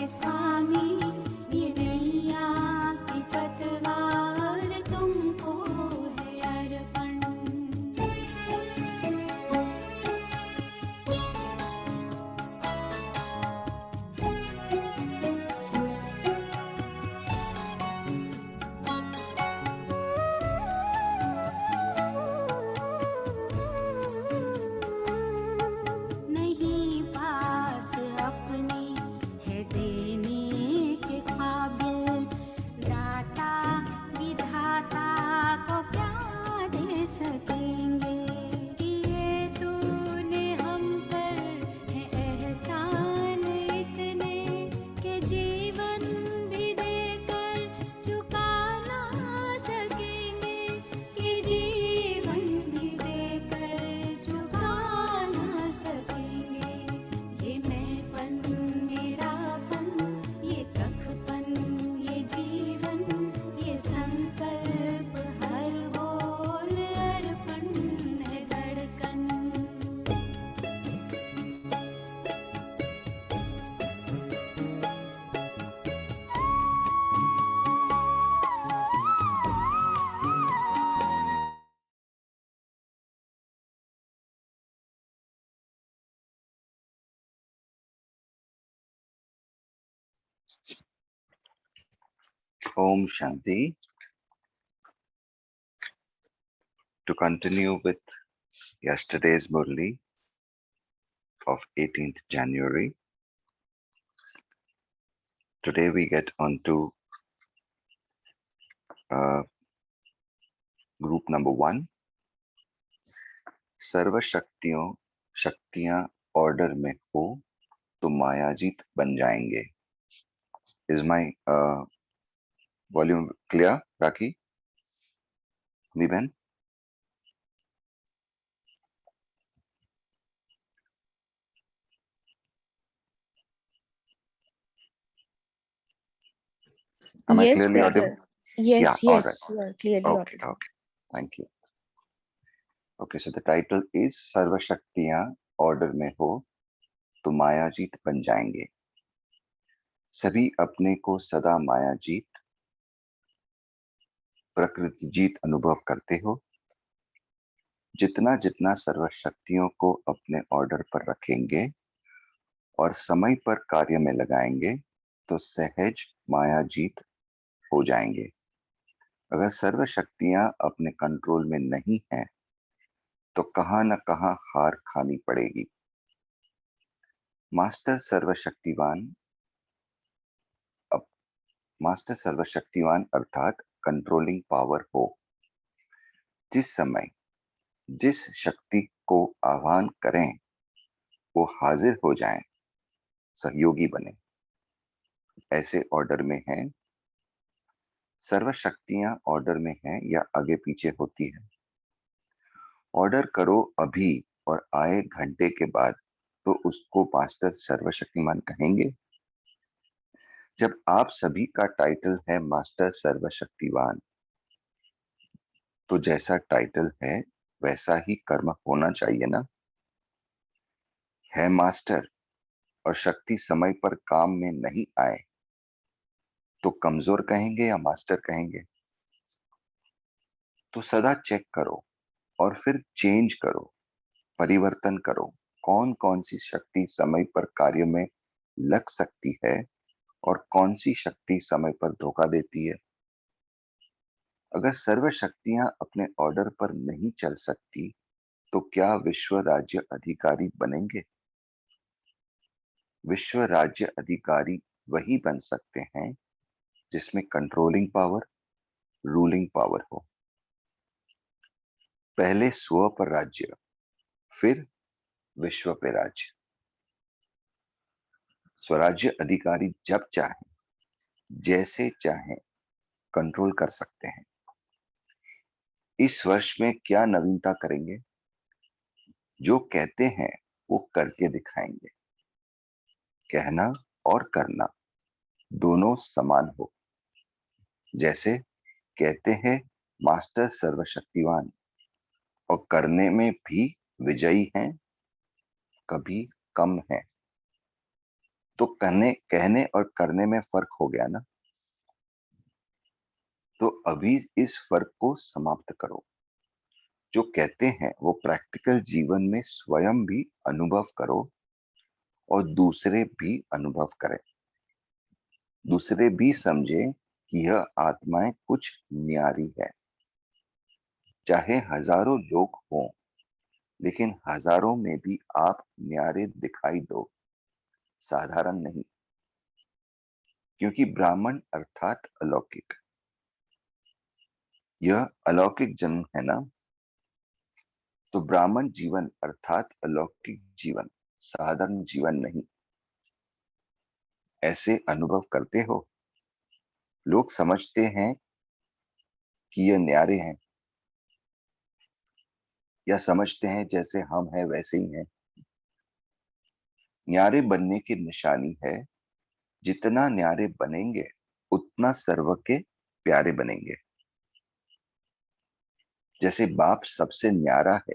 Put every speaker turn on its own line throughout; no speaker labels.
स्वामी, ये नैया की पतवार तुमको है अर्पण। नहीं पास अपने है देने के काबिल, दाता विधाता को क्या दे सकेंगे। किए तूने हम पर है एहसान इतने, कि जीवन भी देकर चुका ना सकेंगे, कि जीवन भी देकर चुका ना सकेंगे। ये मैंपन मेरापन, ये कखपन, ये जीवन, ये संकल्प हर बोल अर्पण है धड़कन।
Om Shanti. To continue with yesterday's Murli of 18th January, today we get on to group number 1. सर्व शक्तियां ऑर्डर में हो तो मायाजीत बन जाएंगे. Is my volume clear, Raki? Miben? Am I clearly audible?
Yes,
Yeah, all
yes,
right.
you are clearly
Okay,
audible.
okay. Thank you. Okay, so the title is सर्व शक्तियां order में हो तो मायाजीत बन जाएंगे. सभी अपने को सदा मायाजीत, प्रकृति जीत अनुभव करते हो. जितना जितना सर्व शक्तियों को अपने ऑर्डर पर रखेंगे और समय पर कार्य में लगाएंगे तो सहज मायाजीत हो जाएंगे. अगर सर्व शक्तियां अपने कंट्रोल में नहीं हैं तो कहां न कहां हार खानी पड़ेगी. मास्टर सर्वशक्तिवान अर्थात कंट्रोलिंग पावर हो. जिस समय जिस शक्ति को आह्वान करें वो हाजिर हो जाएं, सहयोगी बने, ऐसे ऑर्डर में हैं. सर्व शक्तियां ऑर्डर में हैं या आगे पीछे होती है. ऑर्डर करो अभी और आए घंटे के बाद तो उसको मास्टर सर्वशक्तिमान कहेंगे. जब आप सभी का टाइटल है मास्टर सर्वशक्तिवान, तो जैसा टाइटल है वैसा ही कर्म होना चाहिए ना. है मास्टर और शक्ति समय पर काम में नहीं आए तो कमजोर कहेंगे या मास्टर कहेंगे. तो सदा चेक करो और फिर चेंज करो, परिवर्तन करो. कौन कौन सी शक्ति समय पर कार्य में लग सकती है और कौन सी शक्ति समय पर धोखा देती है. अगर सर्व शक्तियां अपने ऑर्डर पर नहीं चल सकती तो क्या विश्व राज्य अधिकारी बनेंगे. विश्व राज्य अधिकारी वही बन सकते हैं जिसमें कंट्रोलिंग पावर, रूलिंग पावर हो. पहले स्व पर राज्य, फिर विश्व पे राज्य. स्वराज्य अधिकारी जब चाहे जैसे चाहे कंट्रोल कर सकते हैं. इस वर्ष में क्या नवीनता करेंगे. जो कहते हैं वो करके दिखाएंगे. कहना और करना दोनों समान हो. जैसे कहते हैं मास्टर सर्वशक्तिवान और करने में भी विजयी हैं, कभी कम है. तो कहने और करने में फर्क हो गया ना। तो अभी इस फर्क को समाप्त करो। जो कहते हैं वो प्रैक्टिकल जीवन में स्वयं भी अनुभव करो और दूसरे भी अनुभव करें। दूसरे भी समझे कि यह आत्माएं कुछ न्यारी है। चाहे हजारों लोग हों, लेकिन हजारों में भी आप न्यारे दिखाई दो, साधारण नहीं। क्योंकि ब्राह्मण अर्थात अलौकिक, यह अलौकिक जन्म है ना। तो ब्राह्मण जीवन अर्थात अलौकिक जीवन, साधारण जीवन नहीं। ऐसे अनुभव करते हो। लोग समझते हैं कि यह न्यारे हैं, या समझते हैं जैसे हम हैं वैसे ही हैं। न्यारे बनने की निशानी है, जितना न्यारे बनेंगे उतना सर्व के प्यारे बनेंगे। जैसे बाप सबसे न्यारा है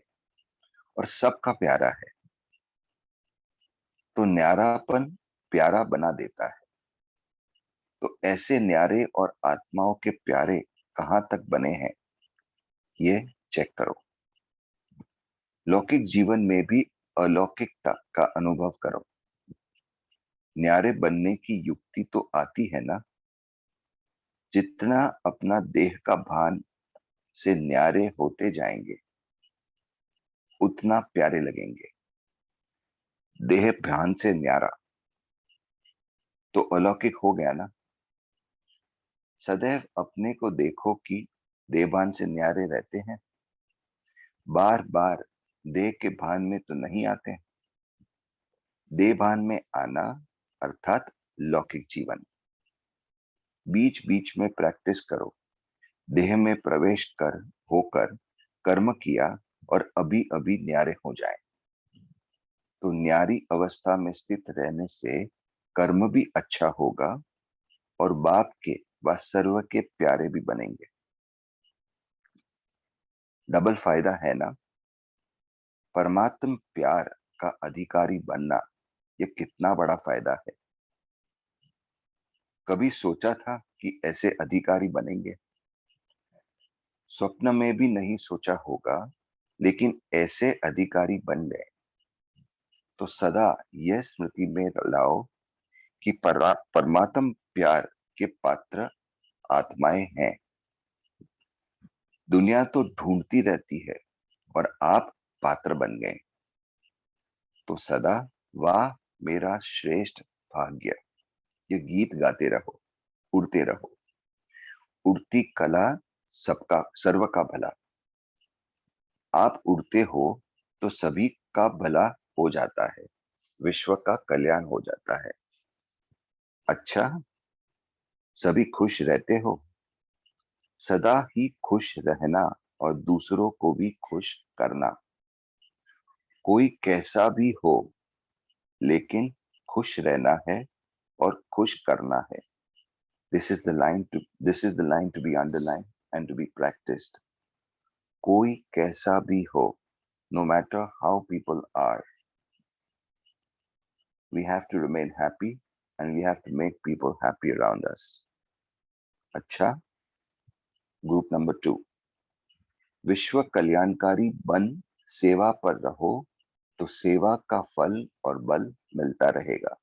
और सबका प्यारा है, तो न्यारापन प्यारा बना देता है। तो ऐसे न्यारे और आत्माओं के प्यारे कहाँ तक बने हैं, ये चेक करो। लौकिक जीवन में भी अलौकिकता का अनुभव करो। न्यारे बनने की युक्ति तो आती है ना। जितना अपना देह का भान से न्यारे होते जाएंगे, उतना प्यारे लगेंगे। देह भान से न्यारा तो अलौकिक हो गया ना। सदैव अपने को देखो कि देहभान से न्यारे रहते हैं। बार बार देह के भान में तो नहीं आते। देह भान में आना अर्थात लौकिक जीवन। बीच बीच में प्रैक्टिस करो। देह में प्रवेश कर होकर कर्म किया और अभी अभी न्यारे हो जाए। तो न्यारी अवस्था में स्थित रहने से कर्म भी अच्छा होगा और बाप के व सर्व के प्यारे भी बनेंगे। डबल फायदा है ना। परमात्म प्यार का अधिकारी बनना, ये कितना बड़ा फायदा है। कभी सोचा था कि ऐसे अधिकारी बनेंगे? स्वप्न में भी नहीं सोचा होगा, लेकिन ऐसे अधिकारी बन गए। तो सदा यह स्मृति में लाओ कि परमात्म प्यार के पात्र आत्माएं हैं। दुनिया तो ढूंढती रहती है और आप पात्र बन गए। तो सदा वाह मेरा श्रेष्ठ भाग्य, ये गीत गाते रहो, उड़ते रहो। उड़ती कला सबका सर्व का भला। आप उड़ते हो तो सभी का भला हो जाता है, विश्व का कल्याण हो जाता है। अच्छा, सभी खुश रहते हो। सदा ही खुश रहना और दूसरों को भी खुश करना। कोई कैसा भी हो, लेकिन खुश रहना है और खुश करना है। This is the line to be underlined and to be practiced. कोई कैसा भी हो, no matter how people are, we have to remain happy and we have to make people happy around us. अच्छा, ग्रुप नंबर 2, विश्व कल्याणकारी बन सेवा पर रहो तो सेवा का फल और बल मिलता रहेगा।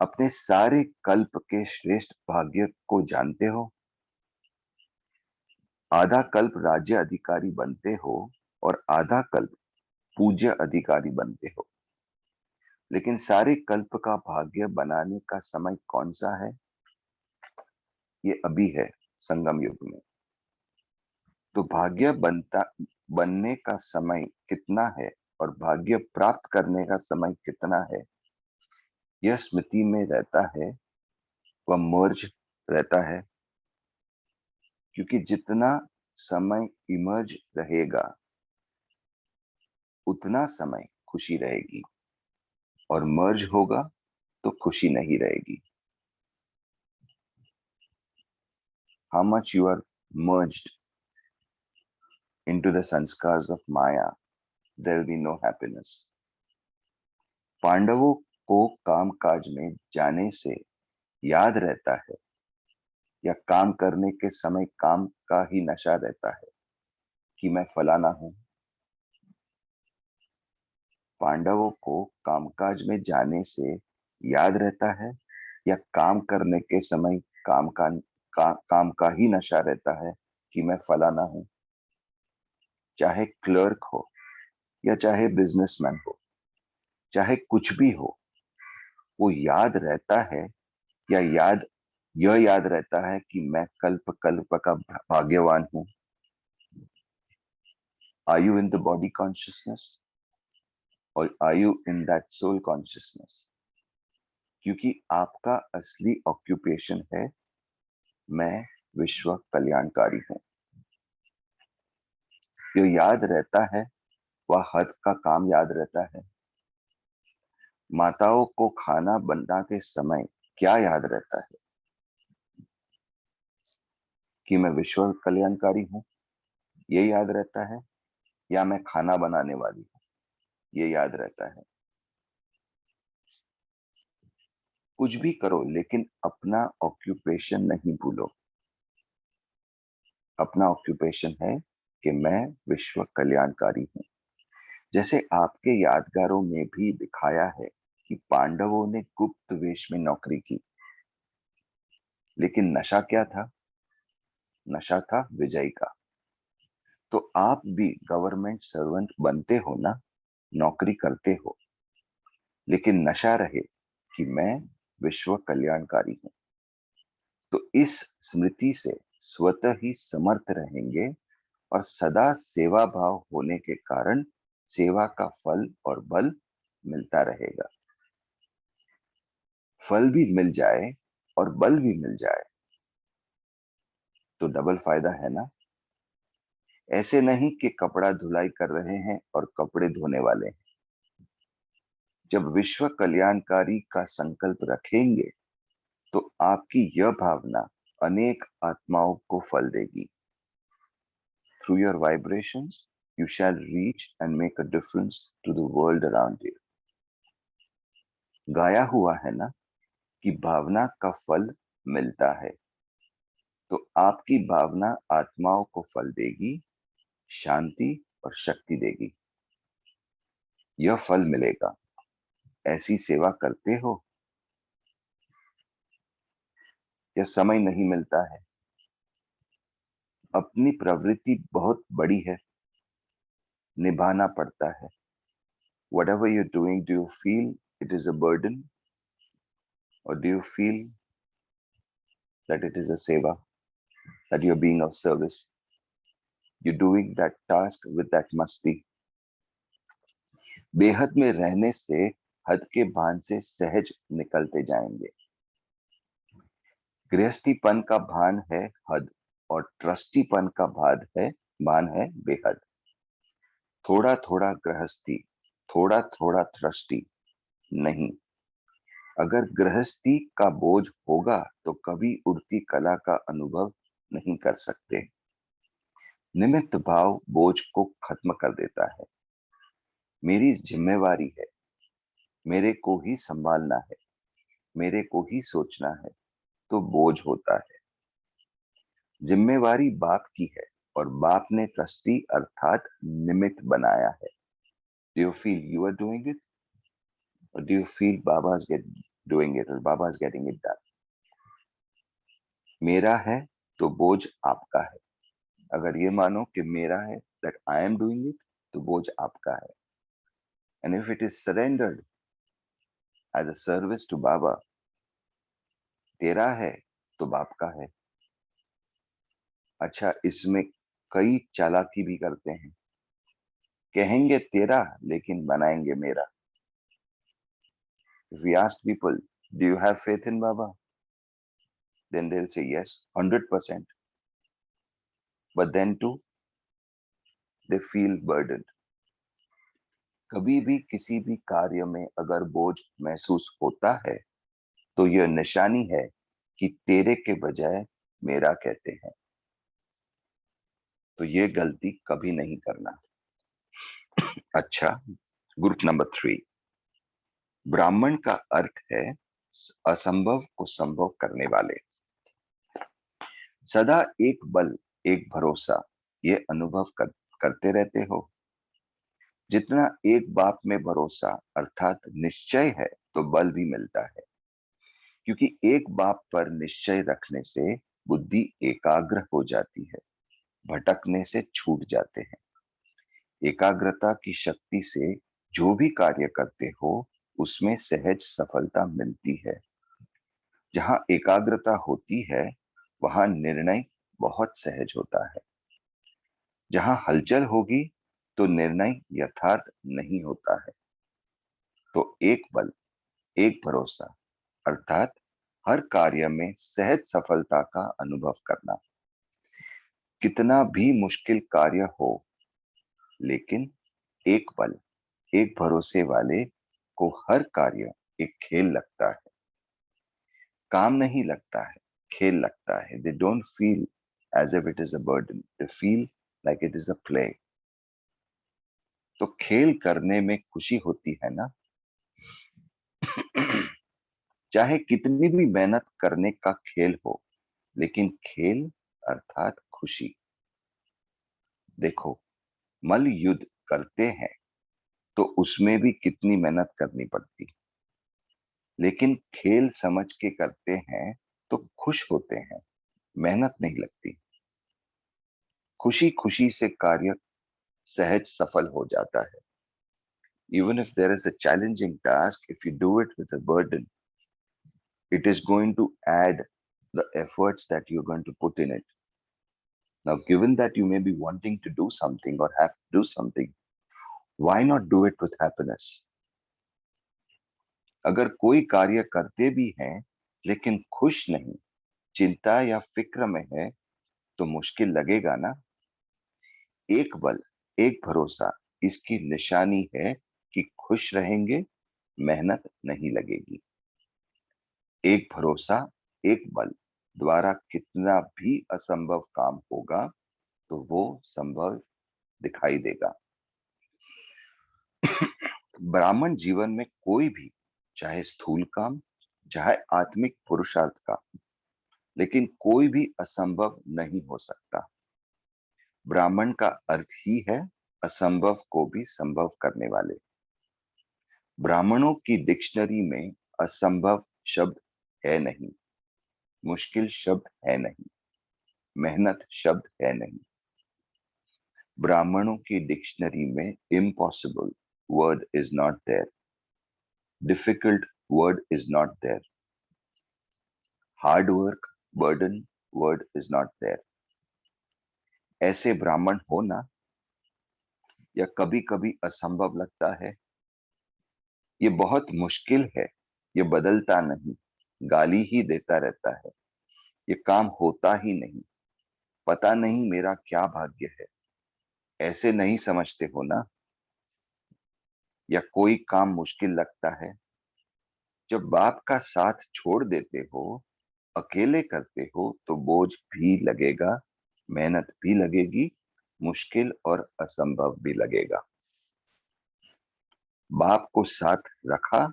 अपने सारे कल्प के श्रेष्ठ भाग्य को जानते हो। आधा कल्प राज्य अधिकारी बनते हो और आधा कल्प पूज्य अधिकारी बनते हो। लेकिन सारे कल्प का भाग्य बनाने का समय कौन सा है? ये अभी है, संगम युग में। तो भाग्य बनने का समय कितना है और भाग्य प्राप्त करने का समय कितना है, यह स्मृति में रहता है, वह मर्ज रहता है। क्योंकि जितना समय इमर्ज रहेगा, उतना समय खुशी रहेगी, और मर्ज होगा तो खुशी नहीं रहेगी। How much you are merged into the sanskars of Maya, there will be no happiness. पांडवों को कामकाज में जाने से याद रहता है या काम करने के समय काम का ही नशा रहता है कि मैं फलाना हूं? पांडवों को कामकाज में जाने से याद रहता है या काम करने के समय काम का ही नशा रहता है कि मैं फलाना हूं? चाहे क्लर्क हो या चाहे बिजनेसमैन हो, चाहे कुछ भी हो, वो याद रहता है या यह याद रहता है कि मैं कल्प कल्प का भाग्यवान हूं? Are you in the body consciousness और are you in that soul consciousness? क्योंकि आपका असली ऑक्यूपेशन है मैं विश्व कल्याणकारी हूं। जो याद रहता है वह हद का काम याद रहता है। माताओं को खाना बनाते समय क्या याद रहता है? कि मैं विश्व कल्याणकारी हूं, ये याद रहता है, या मैं खाना बनाने वाली हूं, ये याद रहता है। कुछ भी करो लेकिन अपना ऑक्यूपेशन नहीं भूलो। अपना ऑक्यूपेशन है कि मैं विश्व कल्याणकारी हूं। जैसे आपके यादगारों में भी दिखाया है कि पांडवों ने गुप्त वेश में नौकरी की, लेकिन नशा क्या था? नशा था विजय का। तो आप भी गवर्नमेंट सर्वेंट बनते हो ना, नौकरी करते हो, लेकिन नशा रहे कि मैं विश्व कल्याणकारी हूं। तो इस स्मृति से स्वतः ही समर्थ रहेंगे और सदा सेवा भाव होने के कारण सेवा का फल और बल मिलता रहेगा। फल भी मिल जाए और बल भी मिल जाए तो डबल फायदा है ना। ऐसे नहीं कि कपड़ा धुलाई कर रहे हैं और कपड़े धोने वाले हैं। जब विश्व कल्याणकारी का संकल्प रखेंगे तो आपकी यह भावना अनेक आत्माओं को फल देगी। Through your vibrations you shall reach and make a difference to the world around you. गाया हुआ है ना कि भावना का फल मिलता है, तो आपकी भावना आत्माओं को फल देगी, शांति और शक्ति देगी। यह फल मिलेगा। ऐसी सेवा करते हो या समय नहीं मिलता है? अपनी प्रवृत्ति बहुत बड़ी है, निभाना पड़ता है। Whatever you're doing, do you feel it is a burden or do you feel that it is a seva, that you're being of service? You're doing that task with that masti. बेहद में रहने से हद के भान से सहज निकलते जाएंगे। गृहस्थीपन का भान है हद और ट्रस्टीपन का भान है बेहद। थोड़ा थोड़ा गृहस्थी, थोड़ा थोड़ा ट्रस्टी नहीं। अगर गृहस्थी का बोझ होगा तो कभी उड़ती कला का अनुभव नहीं कर सकते। निमित्त भाव बोझ को खत्म कर देता है। मेरी जिम्मेवारी है, मेरे को ही संभालना है, मेरे को ही सोचना है, तो बोझ होता है। जिम्मेवारी बाप की है और बाप ने ट्रस्टी अर्थात निमित्त बनाया है। Do you feel you are doing it और do you feel Baba is doing it और Baba is getting it done? मेरा है तो बोझ आपका है। अगर ये मानो कि मेरा है, that I am doing it, तो बोझ आपका है। And if it is surrendered as a service to Baba, तेरा है तो बाप का है। अच्छा, इसमें कई चालाकी भी करते हैं। कहेंगे तेरा लेकिन बनाएंगे मेरा। If we ask people, do you have faith in Baba? Then they'll say yes, 100%. But then too, they feel burdened. कभी भी किसी भी कार्य में अगर बोझ महसूस होता है तो यह निशानी है कि तेरे के बजाय मेरा कहते हैं। तो ये गलती कभी नहीं करना। अच्छा, ग्रुप नंबर 3, ब्राह्मण का अर्थ है असंभव को संभव करने वाले। सदा एक बल, एक भरोसा, ये अनुभव करते रहते हो। जितना एक बात में भरोसा अर्थात निश्चय है तो बल भी मिलता है, क्योंकि एक बात पर निश्चय रखने से बुद्धि एकाग्र हो जाती है, भटकने से छूट जाते हैं। एकाग्रता की शक्ति से जो भी कार्य करते हो उसमें सहज सफलता मिलती है। जहां एकाग्रता होती है वहां निर्णय बहुत सहज होता है। जहां हलचल होगी तो निर्णय यथार्थ नहीं होता है। तो एक बल, एक भरोसा अर्थात हर कार्य में सहज सफलता का अनुभव करना। कितना भी मुश्किल कार्य हो, लेकिन एक बल, एक भरोसे वाले को हर कार्य एक खेल लगता है, काम नहीं लगता है, खेल लगता है। They don't feel as if it is a burden, they feel like it is a play. तो खेल करने में खुशी होती है ना। चाहे कितनी भी मेहनत करने का खेल हो, लेकिन खेल अर्थात खुशी। देखो, मल्ल युद्ध करते हैं तो उसमें भी कितनी मेहनत करनी पड़ती, लेकिन खेल समझ के करते हैं तो खुश होते हैं, मेहनत नहीं लगती। खुशी खुशी से कार्य सहज सफल हो जाता है। Even if there is a challenging task, if you do it with a burden, it is going to add the efforts that you're going to put in it. Now, given that you may be wanting to do something or have to do something, why not do it with happiness? अगर कोई कार्य करते भी हैं लेकिन खुश नहीं, चिंता या फिक्र में है, तो मुश्किल लगेगा ना। एक बल, एक भरोसा, इसकी निशानी है कि खुश रहेंगे, मेहनत नहीं लगेगी। एक भरोसा, एक बल द्वारा कितना भी असंभव काम होगा तो वो संभव दिखाई देगा। ब्राह्मण जीवन में कोई भी, चाहे स्थूल काम, चाहे आत्मिक पुरुषार्थ का, लेकिन कोई भी असंभव नहीं हो सकता। ब्राह्मण का अर्थ ही है असंभव को भी संभव करने वाले। ब्राह्मणों की डिक्शनरी में असंभव शब्द है नहीं, मुश्किल शब्द है नहीं, मेहनत शब्द है नहीं। ब्राह्मणों की डिक्शनरी में impossible word is not there, difficult word is not there, hard work, burden word is not there. ऐसे ब्राह्मण हो ना। या कभी कभी असंभव लगता है, ये बहुत मुश्किल है, ये बदलता नहीं, गाली ही देता रहता है, ये काम होता ही नहीं, पता नहीं मेरा क्या भाग्य है। ऐसे नहीं समझते हो ना। या कोई काम मुश्किल लगता है, जब बाप का साथ छोड़ देते हो, अकेले करते हो तो बोझ भी लगेगा, मेहनत भी लगेगी, मुश्किल और असंभव भी लगेगा। बाप को साथ रखा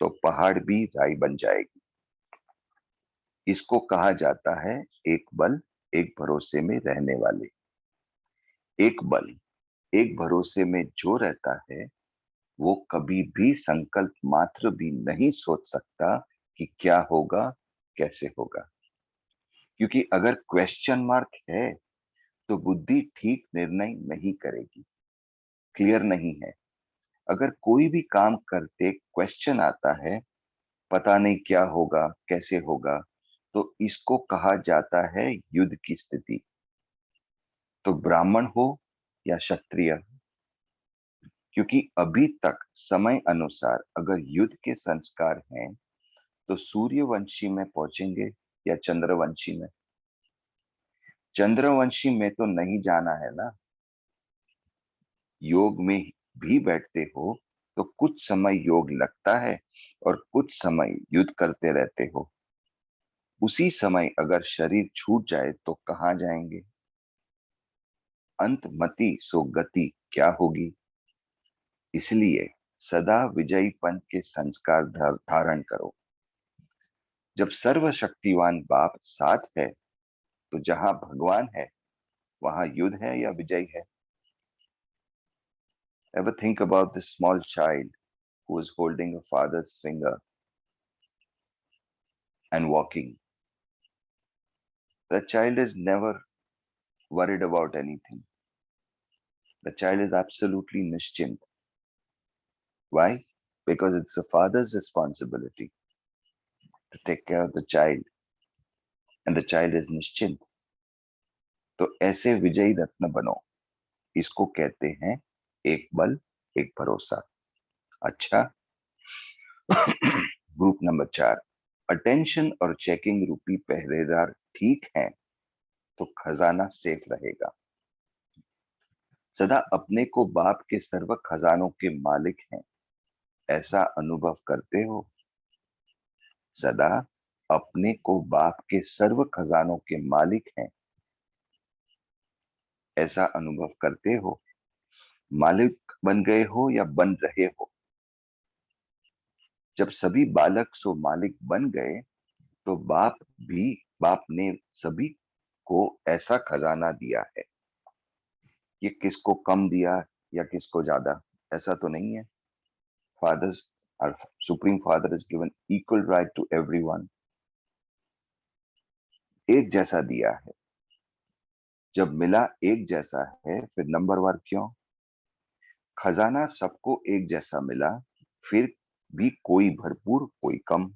तो पहाड़ भी राई बन जाएगी। इसको कहा जाता है एक बल, एक भरोसे में रहने वाले। एक बल, एक भरोसे में जो रहता है वो कभी भी संकल्प मात्र भी नहीं सोच सकता कि क्या होगा, कैसे होगा। क्योंकि अगर क्वेश्चन मार्क है तो बुद्धि ठीक निर्णय नहीं करेगी, क्लियर नहीं है। अगर कोई भी काम करते क्वेश्चन आता है, पता नहीं क्या होगा, कैसे होगा, तो इसको कहा जाता है युद्ध की स्थिति। तो ब्राह्मण हो या क्षत्रिय, क्योंकि अभी तक समय अनुसार अगर युद्ध के संस्कार हैं तो सूर्यवंशी में पहुंचेंगे या चंद्रवंशी में। चंद्रवंशी में तो नहीं जाना है ना। योग में भी बैठते हो तो कुछ समय योग लगता है और कुछ समय युद्ध करते रहते हो। उसी समय अगर शरीर छूट जाए तो कहाँ जाएंगे। अंत मति सो गति क्या होगी। इसलिए सदा विजयीपन के संस्कार धारण करो। जब सर्वशक्तिवान बाप साथ है तो जहां भगवान है वहां युद्ध है या विजय है? Ever think about this small child who is holding a father's finger and walking? The child is never worried about anything. The child is absolutely nischint. Why? Because it's the father's responsibility to take care of the child, and the child is nischint. तो ऐसे विजयी रत्न बनो, इसको कहते हैं एक बल एक भरोसा। अच्छा, ग्रुप नंबर 4, अटेंशन और चेकिंग रूपी पहरेदार ठीक हैं तो खजाना सेफ रहेगा। सदा अपने को बाप के सर्व खजानों के मालिक हैं ऐसा अनुभव करते हो? सदा अपने को बाप के सर्व खजानों के मालिक हैं ऐसा अनुभव करते हो? मालिक बन गए हो या बन रहे हो? जब सभी बालक सो मालिक बन गए तो बाप ने सभी को ऐसा खजाना दिया है। ये किसको कम दिया या किसको ज्यादा, ऐसा तो नहीं है। Fathers, our supreme father has given equal right to everyone. एक जैसा दिया है। जब मिला एक जैसा है फिर नंबरवार क्यों? खजाना सबको एक जैसा मिला, फिर भी कोई भरपूर कोई कम।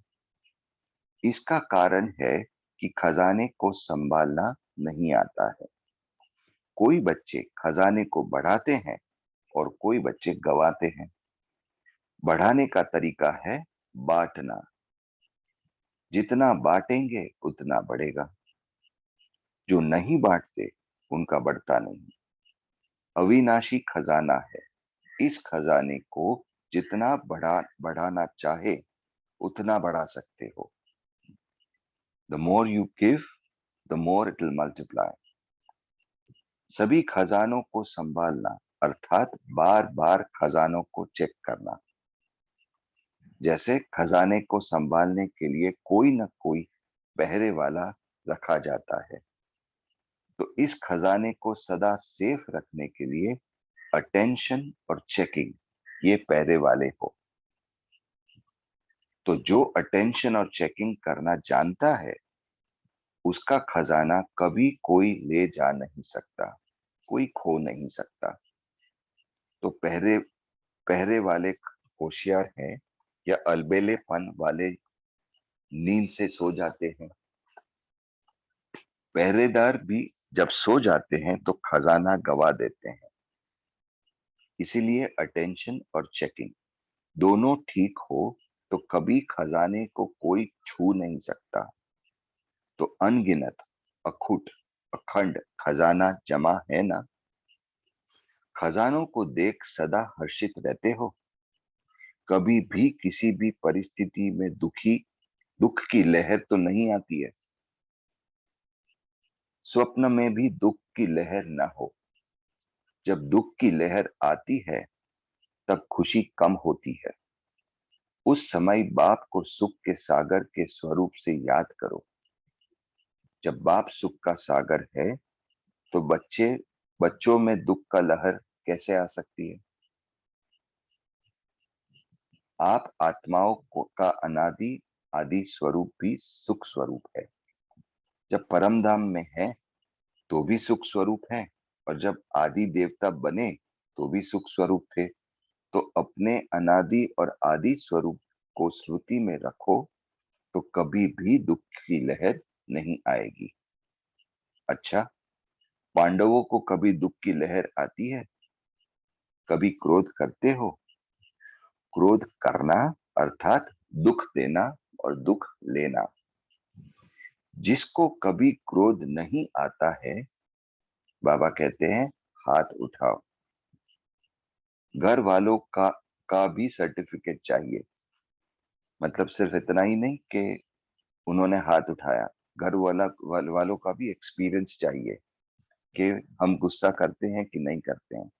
इसका कारण है कि खजाने को संभालना नहीं आता है। कोई बच्चे खजाने को बढ़ाते हैं और कोई बच्चे गवाते हैं। बढ़ाने का तरीका है बांटना। जितना बांटेंगे उतना बढ़ेगा। जो नहीं बांटते उनका बढ़ता नहीं। अविनाशी खजाना है। इस खजाने को जितना बढ़ाना चाहे उतना बढ़ा सकते हो। The more you give, the more it will multiply. सभी खजानों को संभालना अर्थात बार बार खजानों को चेक करना। जैसे खजाने को संभालने के लिए कोई न कोई पहरे वाला रखा जाता है, तो इस खजाने को सदा सेफ रखने के लिए अटेंशन और चेकिंग ये पहरे वाले हो। तो जो अटेंशन और चेकिंग करना जानता है उसका खजाना कभी कोई ले जा नहीं सकता, कोई खो नहीं सकता। तो पहरे वाले होशियार हैं या अलबेलेपन वाले नींद से सो जाते हैं? पहरेदार भी जब सो जाते हैं तो खजाना गवा देते हैं। इसीलिए अटेंशन और चेकिंग दोनों ठीक हो तो कभी खजाने को कोई छू नहीं सकता। तो अनगिनत, अखुट, अखंड खजाना जमा है ना। खजानों को देख सदा हर्षित रहते हो? कभी भी किसी भी परिस्थिति में दुख की लहर तो नहीं आती है? स्वप्न में भी दुख की लहर न हो। जब दुख की लहर आती है तब खुशी कम होती है। उस समय बाप को सुख के सागर के स्वरूप से याद करो। जब बाप सुख का सागर है तो बच्चों में दुख का लहर कैसे आ सकती है? आप आत्माओं का अनादि आदि स्वरूप भी सुख स्वरूप है। जब परम धाम में है तो भी सुख स्वरूप है, और जब आदि देवता बने तो भी सुख स्वरूप थे। तो अपने अनादि और आदि स्वरूप को स्मृति में रखो तो कभी भी दुख की लहर नहीं आएगी। अच्छा, पांडवों को कभी दुख की लहर आती है? कभी क्रोध करते हो? क्रोध करना अर्थात दुख देना और दुख लेना। जिसको कभी क्रोध नहीं आता है बाबा कहते हैं हाथ उठाओ। घर वालों का भी सर्टिफिकेट चाहिए। मतलब सिर्फ इतना ही नहीं कि उन्होंने हाथ उठाया, वालों का भी एक्सपीरियंस चाहिए कि हम गुस्सा करते हैं कि नहीं करते हैं।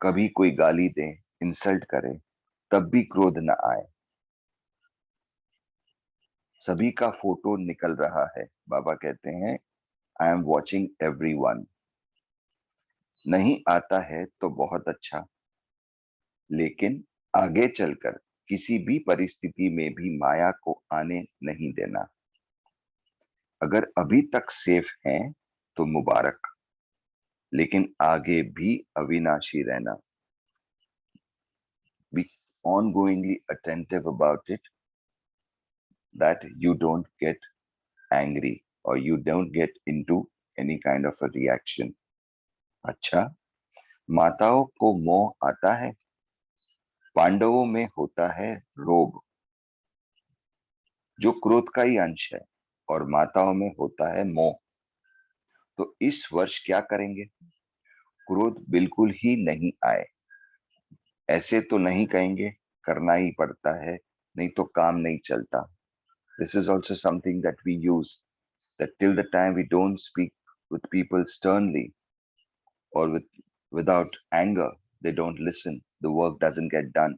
कभी कोई गाली दे इंसल्ट करे तब भी क्रोध न आए। सभी का फोटो निकल रहा है, बाबा कहते हैं आई एम वॉचिंग एवरीवन। नहीं आता है तो बहुत अच्छा, लेकिन आगे चलकर किसी भी परिस्थिति में भी माया को आने नहीं देना। अगर अभी तक सेफ हैं तो मुबारक, लेकिन आगे भी अविनाशी रहना। Be ongoingly attentive about it, that you don't get angry or you don't get into any kind of a reaction. अच्छा, माताओं को मोह आता है। पांडवों में होता है रोग, जो क्रोध का ही अंश है, और माताओं में होता है मोह। तो इस वर्ष क्या करेंगे? क्रोध बिल्कुल ही नहीं आए। ऐसे तो नहीं कहेंगे, करना ही पड़ता है, नहीं तो काम नहीं चलता। This is also something that we use, that till the time we don't speak with people sternly or without anger, they don't listen, the work doesn't get done.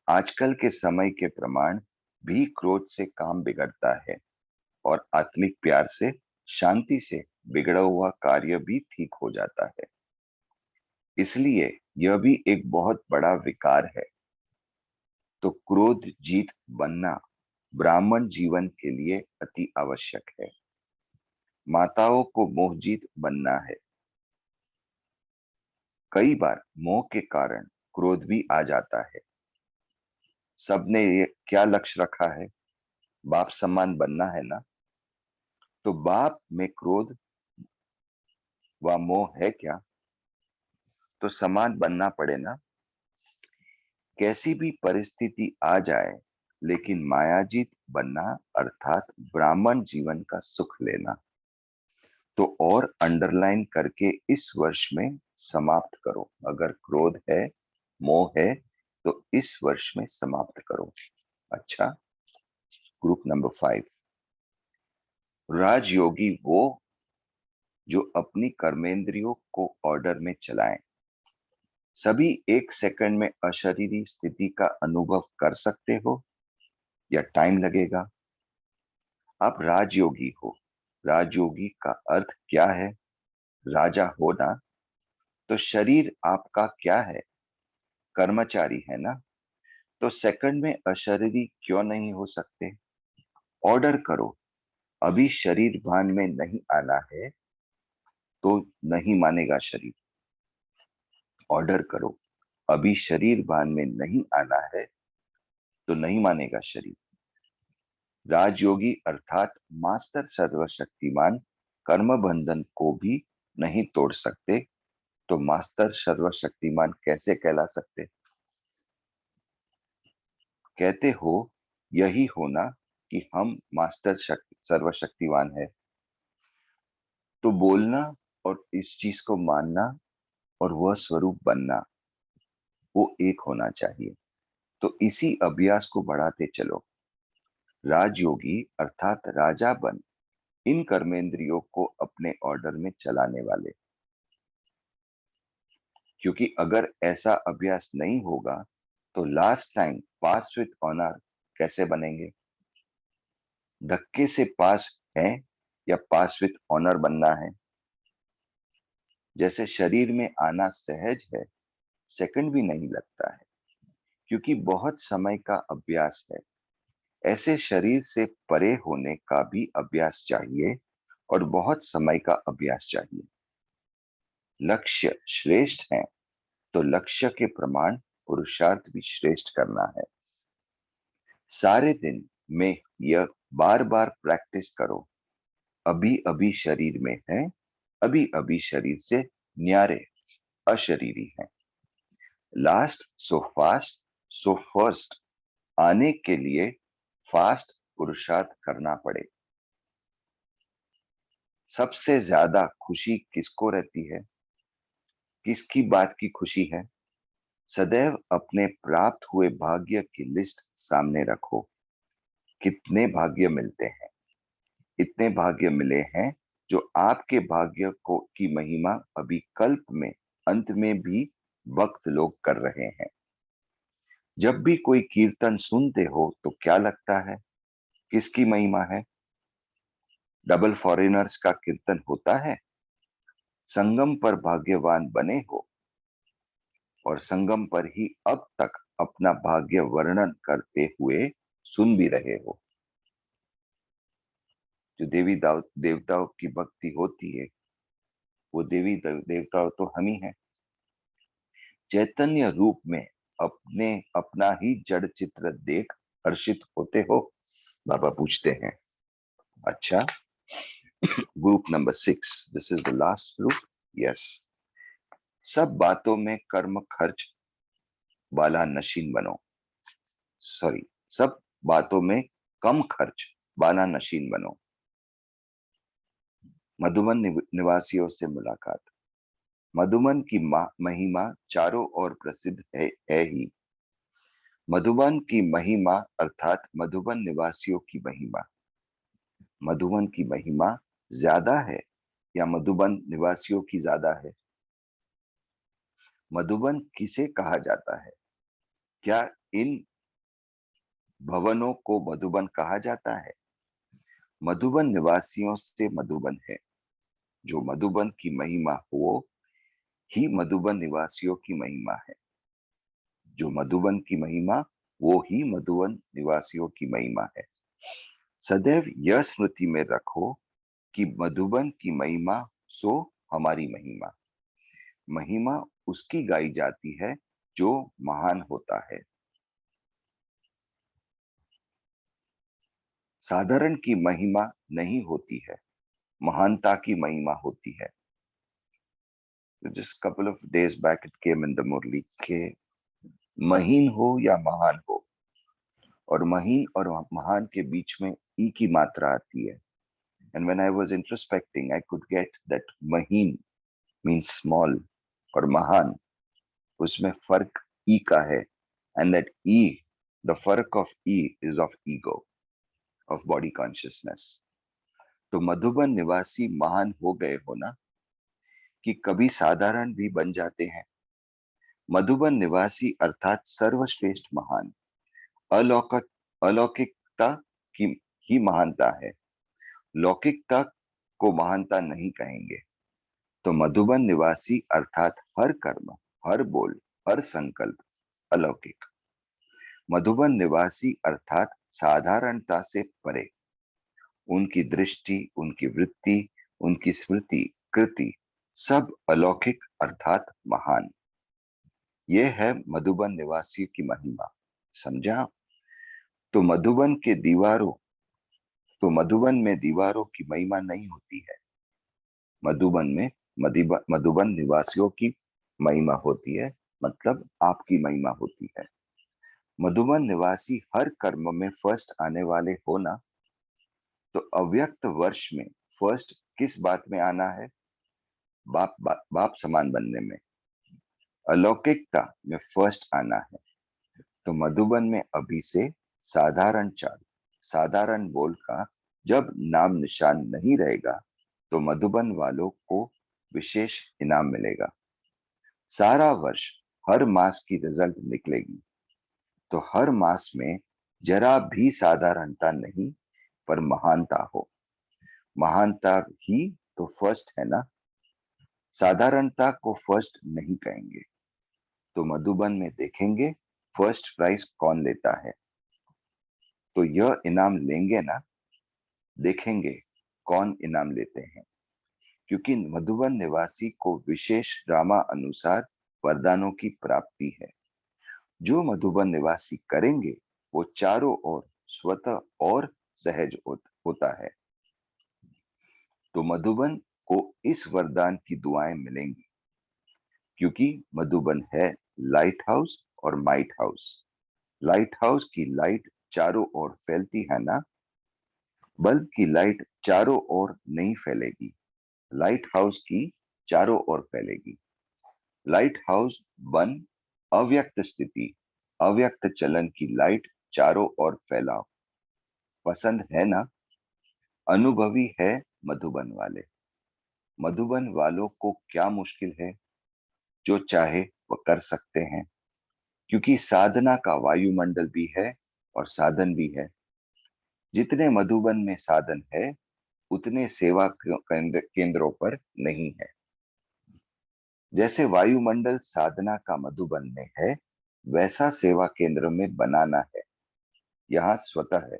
आजकल के समय के प्रमाण भी क्रोध से काम बिगड़ता है, और आत्मिक प्यार से, शांति से बिगड़ा हुआ कार्य भी ठीक हो जाता है। इसलिए यह भी एक बहुत बड़ा विकार है। तो क्रोध जीत बनना ब्राह्मण जीवन के लिए अति आवश्यक है। माताओं को मोहजीत बनना है। कई बार मोह के कारण क्रोध भी आ जाता है। सबने ये क्या लक्ष्य रखा है? बाप समान बनना है ना। तो बाप में क्रोध व मोह है क्या? तो समान बनना पड़े ना। कैसी भी परिस्थिति आ जाए, लेकिन मायाजीत बनना अर्थात ब्राह्मण जीवन का सुख लेना। तो और अंडरलाइन करके इस वर्ष में समाप्त करो। अगर क्रोध है, मोह है, तो इस वर्ष में समाप्त करो। अच्छा, ग्रुप नंबर 5, राजयोगी वो जो अपनी कर्मेंद्रियों को ऑर्डर में चलाएं। सभी एक सेकंड में अशरीरी स्थिति का अनुभव कर सकते हो या टाइम लगेगा? आप राजयोगी हो। राजयोगी का अर्थ क्या है? राजा हो ना। तो शरीर आपका क्या है? कर्मचारी है ना। तो सेकंड में अशरीरी क्यों नहीं हो सकते? ऑर्डर करो। अभी शरीर भान में नहीं आना है तो नहीं मानेगा शरीर। ऑर्डर करो। अभी शरीर भान में नहीं आना है तो नहीं मानेगा शरीर। राजयोगी अर्थात मास्टर सर्वशक्तिमान कर्म बंधन को भी नहीं तोड़ सकते, तो मास्टर सर्वशक्तिमान कैसे कहला सकते? कहते हो यही होना कि हम मास्टर सर्वशक्तिमान है। तो बोलना और इस चीज को मानना और वह स्वरूप बनना, वो एक होना चाहिए। तो इसी अभ्यास को बढ़ाते चलो। राजयोगी अर्थात राजा बन इन कर्मेंद्रियों को अपने ऑर्डर में चलाने वाले। क्योंकि अगर ऐसा अभ्यास नहीं होगा तो last time pass with honour कैसे बनेंगे? धक्के से पास है या पास विथ ऑनर बनना है? जैसे शरीर में आना सहज है, सेकंड भी नहीं लगता है, क्योंकि बहुत समय का अभ्यास है। ऐसे शरीर से परे होने का भी अभ्यास चाहिए और बहुत समय का अभ्यास चाहिए। लक्ष्य श्रेष्ठ है तो लक्ष्य के प्रमाण पुरुषार्थ भी श्रेष्ठ करना है। सारे दिन में यह बार बार प्रैक्टिस करो। अभी अभी शरीर में है, अभी अभी शरीर से न्यारे अशरीरी है। Last so fast so first आने के लिए फास्ट पुरुषार्थ करना पड़े। सबसे ज्यादा खुशी किसको रहती है? किसकी बात की खुशी है? सदैव अपने प्राप्त हुए भाग्य की लिस्ट सामने रखो। कितने भाग्य मिलते हैं? इतने भाग्य मिले हैं जो आपके भाग्य को की महिमा अभी कल्प में अंत में भी भक्त लोग कर रहे हैं। जब भी कोई कीर्तन सुनते हो तो क्या लगता है, किसकी महिमा है? डबल फॉरेनर्स का कीर्तन होता है। संगम पर भाग्यवान बने हो और संगम पर ही अब तक अपना भाग्य वर्णन करते हुए सुन भी रहे हो। जो देवताओं की भक्ति होती है, वो देवता तो हम ही हैं। चैतन्य रूप में अपने अपना ही जड़ चित्र देख हर्षित होते हो? बाबा पूछते हैं। अच्छा, group number 6, this is the last group. Yes. सब बातों में कर्म खर्च वाला नशीन बनो। सॉरी, सब बातों में कम खर्च वाला नशीन बनो। मधुबन निवासियों से मुलाकात। मधुबन की महिमा चारों ओर प्रसिद्ध है ही। मधुबन की महिमा अर्थात मधुबन निवासियों की महिमा। मधुबन की महिमा ज्यादा है या मधुबन निवासियों की ज्यादा है? मधुबन किसे कहा जाता है? क्या इन भवनों को मधुबन कहा जाता है? मधुबन निवासियों से मधुबन है। जो मधुबन की महिमा हो ही मधुबन निवासियों की महिमा है। जो मधुबन की महिमा वो ही मधुबन निवासियों की महिमा है। सदैव यह स्मृति में रखो कि मधुबन की महिमा सो हमारी महिमा। महिमा उसकी गाई जाती है जो महान होता है। साधारण की महिमा नहीं होती है, महानता की महिमा होती है। Just couple of days back it came in the Murli के महीन हो या महान हो, और महीन और महान के बीच में ई की मात्रा आती है। And when I was introspecting, I could get that Maheen means small और महान उसमें फर्क ई का है, and that E, the फर्क of E is of ego, of body consciousness. तो मधुबन निवासी महान हो गए हो ना, कि कभी साधारण भी बन जाते हैं। मधुबन निवासी अर्थात सर्वश्रेष्ठ महान, अलौकिक अलौकिकता की ही महानता है। लौकिकता को महानता नहीं कहेंगे। तो मधुबन निवासी अर्थात हर कर्म, हर बोल, हर संकल्प अलौकिक। मधुबन निवासी अर्थात साधारणता से परे। उनकी दृष्टि, उनकी वृत्ति, उनकी स्मृति, कृति सब अलौकिक अर्थात महान। यह है मधुबन निवासी की महिमा। समझा? तो मधुबन के दीवारों तो मधुबन में दीवारों की महिमा नहीं होती है। मधुबन में मधुबन निवासियों की महिमा होती है, मतलब आपकी महिमा होती है। मधुबन निवासी हर कर्म में फर्स्ट आने वाले हो ना, तो अव्यक्त वर्ष में फर्स्ट किस बात में आना है? बाप समान बनने में। अलौकिकता में फर्स्ट आना है। तो मधुबन में अभी से साधारण चाल, साधारण बोल का जब नाम निशान नहीं रहेगा, तो मधुबन वालों को विशेष इनाम मिलेगा। सारा वर्ष हर मास की रिजल्ट निकलेगी, तो हर मास में जरा भी साधारणता नहीं पर महानता हो। महानता ही तो फर्स्ट है ना, साधारणता को फर्स्ट नहीं कहेंगे। तो मधुबन में देखेंगे फर्स्ट प्राइज कौन लेता है, तो यह इनाम लेंगे ना, देखेंगे कौन इनाम लेते हैं। क्योंकि मधुबन निवासी को विशेष ड्रामा अनुसार वरदानों की प्राप्ति है। जो मधुबन निवासी करेंगे वो चारों ओर स्वतः और सहज होता है। तो मधुबन को इस वरदान की दुआएं मिलेंगी, क्योंकि मधुबन है लाइट हाउस और माइट हाउस। लाइट हाउस की लाइट चारों ओर फैलती है ना, बल्ब की लाइट चारों ओर नहीं फैलेगी, लाइट हाउस की चारों ओर फैलेगी। लाइट हाउस बन अव्यक्त स्थिति, अव्यक्त चलन की लाइट चारों ओर फैलाओ। पसंद है ना? अनुभवी है मधुबन वाले। मधुबन वालों को क्या मुश्किल है? जो चाहे वह कर सकते हैं, क्योंकि साधना का वायुमंडल भी है और साधन भी है। जितने मधुबन में साधन है, उतने सेवा केंद्रों पर नहीं है। जैसे वायुमंडल साधना का मधुबन में है, वैसा सेवा केंद्र में बनाना है, यहाँ स्वतः है।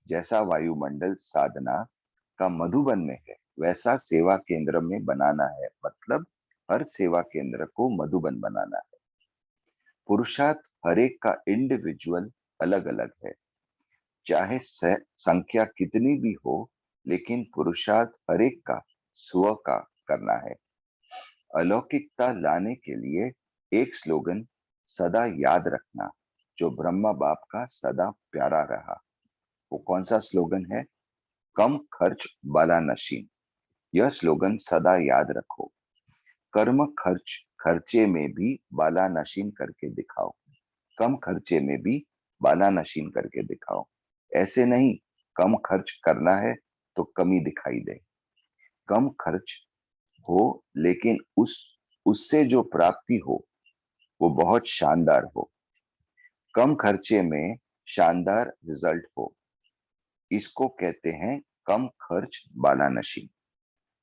जैसा वायुमंडल साधना का मधुबन में है, वैसा सेवा केंद्र में बनाना है, मतलब हर सेवा केंद्र को मधुबन बनाना है। पुरुषार्थ हर एक का इंडिविजुअल अलग अलग है, चाहे संख्या कितनी भी हो, लेकिन पुरुषार्थ हर एक का स्व का करना है। अलौकिकता लाने के लिए एक स्लोगन सदा याद रखना, जो ब्रह्मा बाप का सदा प्यारा रहा। वो कौन सा स्लोगन है? कम खर्च बाला नशीन। यह स्लोगन सदा याद रखो। कर्म खर्च खर्चे में भी बाला नशीन करके दिखाओ। कम खर्चे में भी बाला नशीन करके दिखाओ। ऐसे नहीं कम खर्च करना है तो कमी दिखाई दे। कम खर्च हो, लेकिन उससे जो प्राप्ति हो वो बहुत शानदार हो। कम खर्चे में शानदार रिजल्ट हो, इसको कहते हैं कम खर्च बाला नशीन।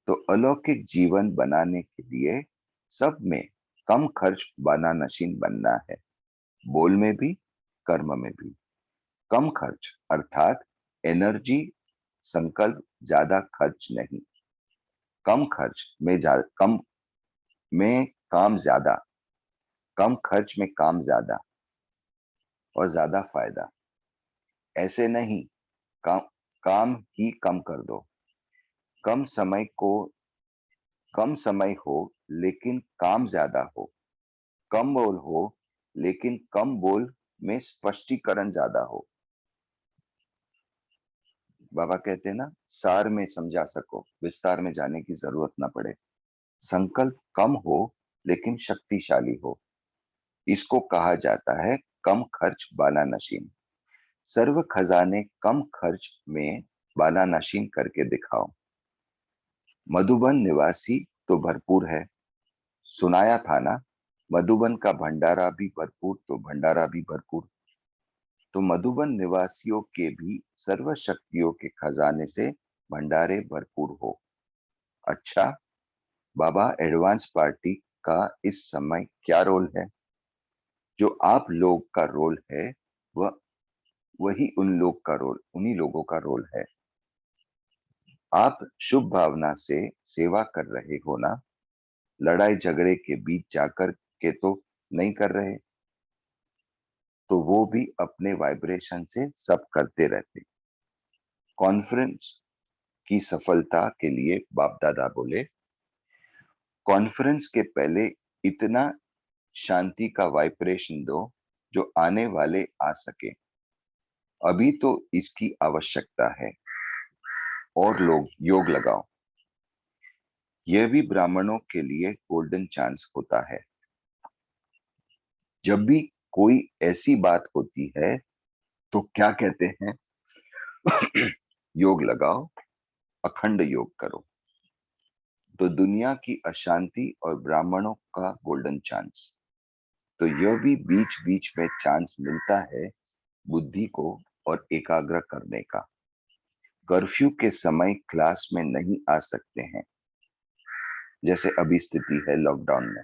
तो अलौकिक जीवन बनाने के लिए सब में कम खर्च बाला नशीन बनना है, बोल में भी, कर्म में भी। कम खर्च अर्थात एनर्जी, संकल्प ज्यादा खर्च नहीं। कम खर्च में कम में काम ज्यादा, कम खर्च में काम ज्यादा और ज्यादा फायदा। ऐसे नहीं काम ही कम कर दो। कम समय को कम समय हो, लेकिन काम ज्यादा हो। कम बोल हो, लेकिन कम बोल में स्पष्टीकरण ज्यादा हो। बाबा कहते हैं ना, सार में समझा सको, विस्तार में जाने की जरूरत ना पड़े। संकल्प कम हो लेकिन शक्तिशाली हो, इसको कहा जाता है कम खर्च बाला नशीन। सर्व खजाने कम खर्च में बाला नशीन करके दिखाओ। मधुबन निवासी तो भरपूर है, सुनाया था ना, मधुबन का भंडारा भी भरपूर तो भंडारा भी भरपूर। तो मधुबन निवासियों के भी सर्व शक्तियों के खजाने से भंडारे भरपूर हो। अच्छा, बाबा एडवांस पार्टी का इस समय क्या रोल है? जो आप लोग का रोल है, वह वही उन्हीं लोगों का रोल है। आप शुभ भावना से सेवा कर रहे हो ना, लड़ाई झगड़े के बीच जाकर के तो नहीं कर रहे। तो वो भी अपने वाइब्रेशन से सब करते रहते। कॉन्फ्रेंस की सफलता के लिए बाप दादा बोले, कॉन्फ्रेंस के पहले इतना शांति का वाइब्रेशन दो जो आने वाले आ सके। अभी तो इसकी आवश्यकता है। और लोग योग लगाओ। यह भी ब्राह्मणों के लिए गोल्डन चांस होता है। जब भी कोई ऐसी बात होती है तो क्या कहते हैं? योग लगाओ, अखंड योग करो। तो दुनिया की अशांति और ब्राह्मणों का गोल्डन चांस। तो यह भी बीच बीच में चांस मिलता है बुद्धि को और एकाग्र करने का। कर्फ्यू के समय क्लास में नहीं आ सकते हैं, जैसे अभी स्थिति है लॉकडाउन में,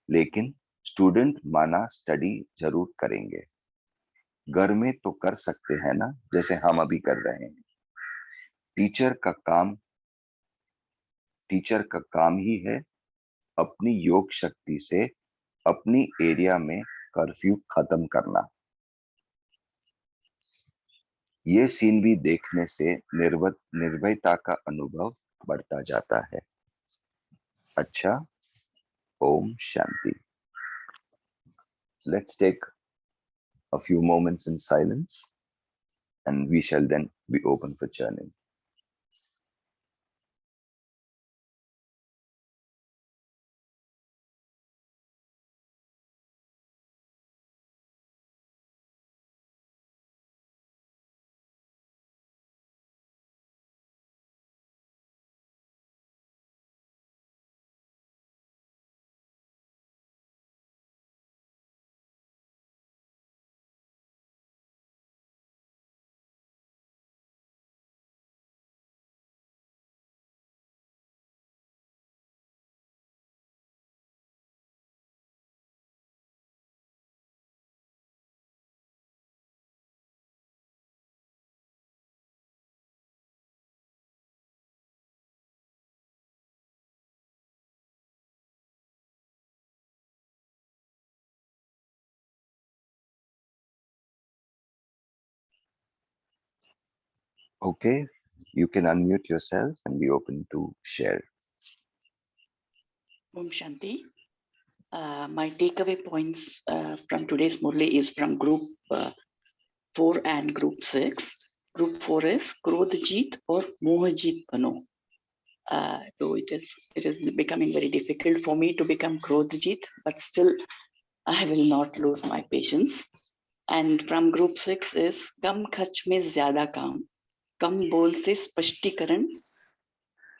लेकिन स्टूडेंट माना स्टडी जरूर करेंगे। घर में तो कर सकते हैं ना, जैसे हम अभी कर रहे हैं। टीचर का काम टीचर का काम ही है अपनी योग शक्ति से अपनी एरिया में कर्फ्यू खत्म करना। ये सीन भी देखने से निर्भयता का अनुभव बढ़ता जाता है। अच्छा, Om Shanti. Let's take a few moments in silence and we shall then be open for churning. Okay, you can unmute yourself and be open to share.
Om Shanti. My takeaway points from today's Murli is from group 4 and group 6. Group 4 is Krodhjeet or Mohajit Bano. Though it is becoming very difficult for me to become Krodhjeet, but still I will not lose my patience. And from group 6 is Kam Kharch Mein Zyada Kaam, Kam Bol Se Spashtikaran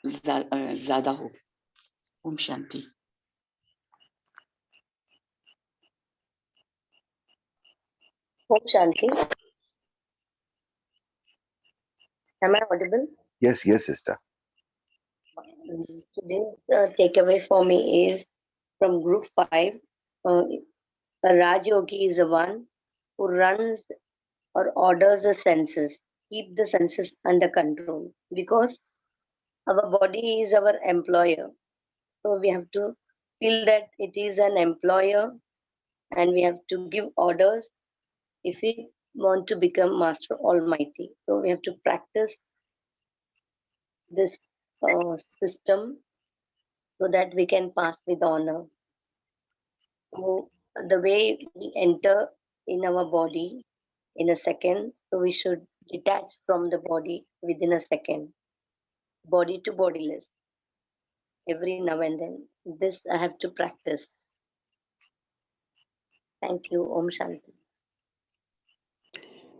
Zyada Ho. Om Shanti.
Om Shanti. Am I audible?
Yes, yes, sister.
Today's takeaway for me is from group 5. A Raj Yogi is the one who runs or orders the senses, keep the senses under control, because our body is our employer. So we have to feel that it is an employer and we have to give orders if we want to become Master Almighty. So we have to practice this system so that we can pass with honor. So the way we enter in our body in a second, so we should detach from the body within a second, body to bodiless, every now and then. This I have to practice. Thank you. Om Shanti.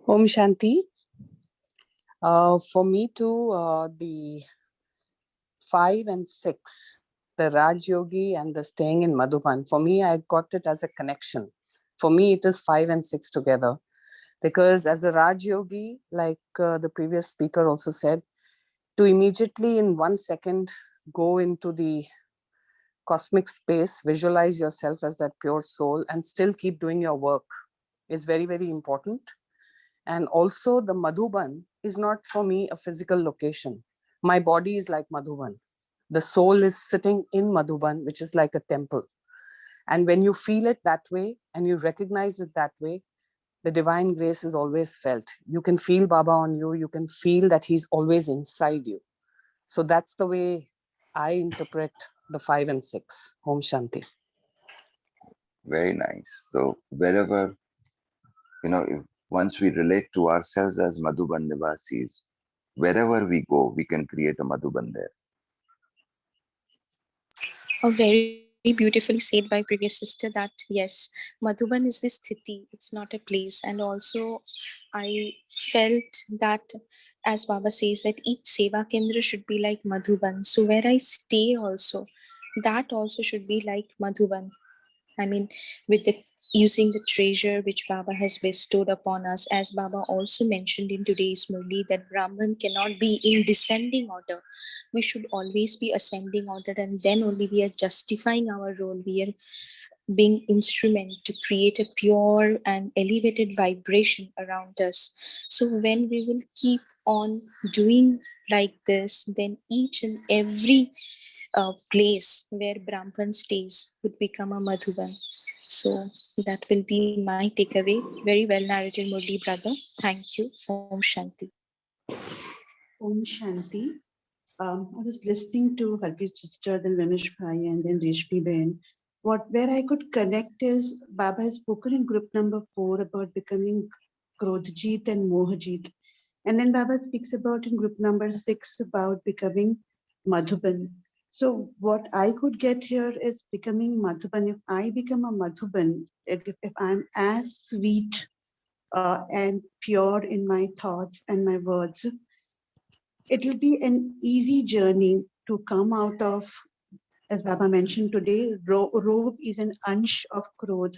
Om Shanti. For me too, the 5 and 6, the Raj Yogi and the staying in Madhuban, for me, I got it as a connection. For me, it is 5 and 6 together. Because as a Raj Yogi, like the previous speaker also said, to immediately in 1 second go into the cosmic space, visualize yourself as that pure soul and still keep doing your work is very, very important. And also the Madhuban is not for me a physical location. My body is like Madhuban. The soul is sitting in Madhuban, which is like a temple. And when you feel it that way and you recognize it that way, the divine grace is always felt. You can feel Baba on you. You can feel that he's always inside you. So that's the way I interpret the 5 and 6. Om Shanti.
Very nice. So wherever, if once we relate to ourselves as Madhuban Nivasis, wherever we go, we can create a Madhuban there.
Very beautifully said by previous sister that yes, Madhuban is this sthiti, it's not a place. And also I felt that, as Baba says, that each Seva Kendra should be like Madhuban. So where I stay also, that also should be like Madhuban. I mean, with the using the treasure which Baba has bestowed upon us, as Baba also mentioned in today's Murli, that Brahman cannot be in descending order. We should always be ascending order, and then only we are justifying our role. We are being instrument to create a pure and elevated vibration around us. So when we will keep on doing like this, then each and every place where Brahman stays would become a Madhuban. So that will be my takeaway. Very well narrated, Murli brother. Thank you. Om Shanti.
Om Shanti. I was listening to Harpreet's sister, then Ramesh Bhai, and then Reshmi Ben. Where I could connect is Baba has spoken in group number 4 about becoming Krodhjeet and Mohajit. And then Baba speaks about in group number 6 about becoming Madhuban. So what I could get here is becoming Madhuban. If I become a Madhuban, if I'm as sweet and pure in my thoughts and my words, it will be an easy journey to come out of, as Baba mentioned today, Rove is an ansh of Krodh.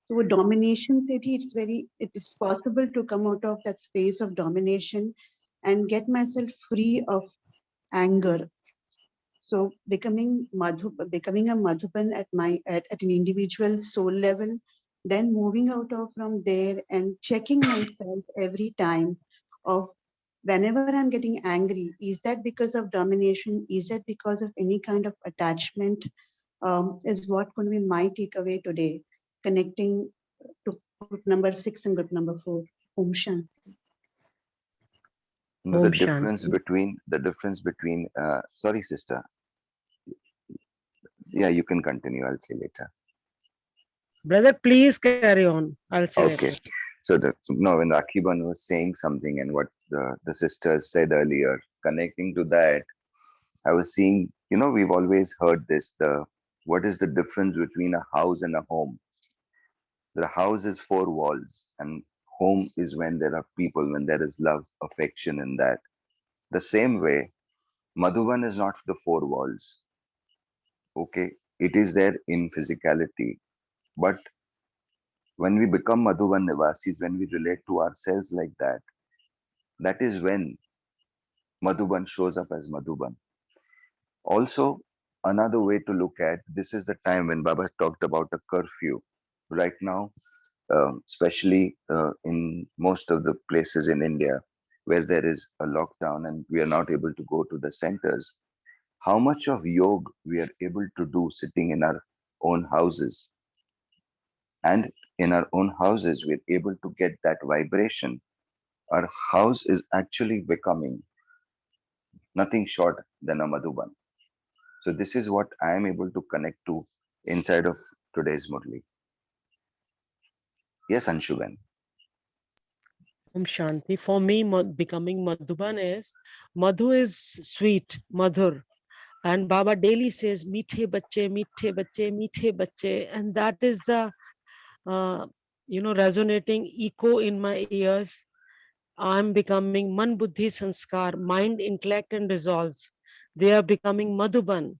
So with domination city, it is possible to come out of that space of domination and get myself free of anger. So becoming a Madhuban at an individual soul level, then moving out of from there and checking myself every time of whenever I'm getting angry, is that because of domination? Is that because of any kind of attachment? Is what going to be my takeaway today, connecting to group number 6 and group number 4. Om Shanti.
No,
Om Shanti.
the difference between, sorry, sister. Yeah, you can continue. I'll say later.
Brother, please carry on. I'll say
Okay.
later.
So no, when Rakhiban was saying something and what the sisters said earlier, connecting to that, I was seeing, we've always heard this, what is the difference between a house and a home? The house is four walls and home is when there are people, when there is love, affection in that. The same way, Madhuban is not the four walls. Okay. It is there in physicality. But when we become Madhuban Nivasis, when we relate to ourselves like that, that is when Madhuban shows up as Madhuban. Also, another way to look at this is the time when Baba talked about a curfew. Right now, especially in most of the places in India where there is a lockdown and we are not able to go to the centers, how much of yoga we are able to do sitting in our own houses. And in our own houses, we're able to get that vibration. Our house is actually becoming nothing short than a Madhuban. So this is what I am able to connect to inside of today's Murli. Yes, Anshuben.
Om Shanti. For me, becoming Madhuban is, Madhu is sweet, Madhur. And Baba daily says, Meethe bache, meethe bache, meethe bache. And that is the, resonating echo in my ears. I'm becoming Man Buddhi Sanskar, mind, intellect, and resolves. They are becoming Madhuban.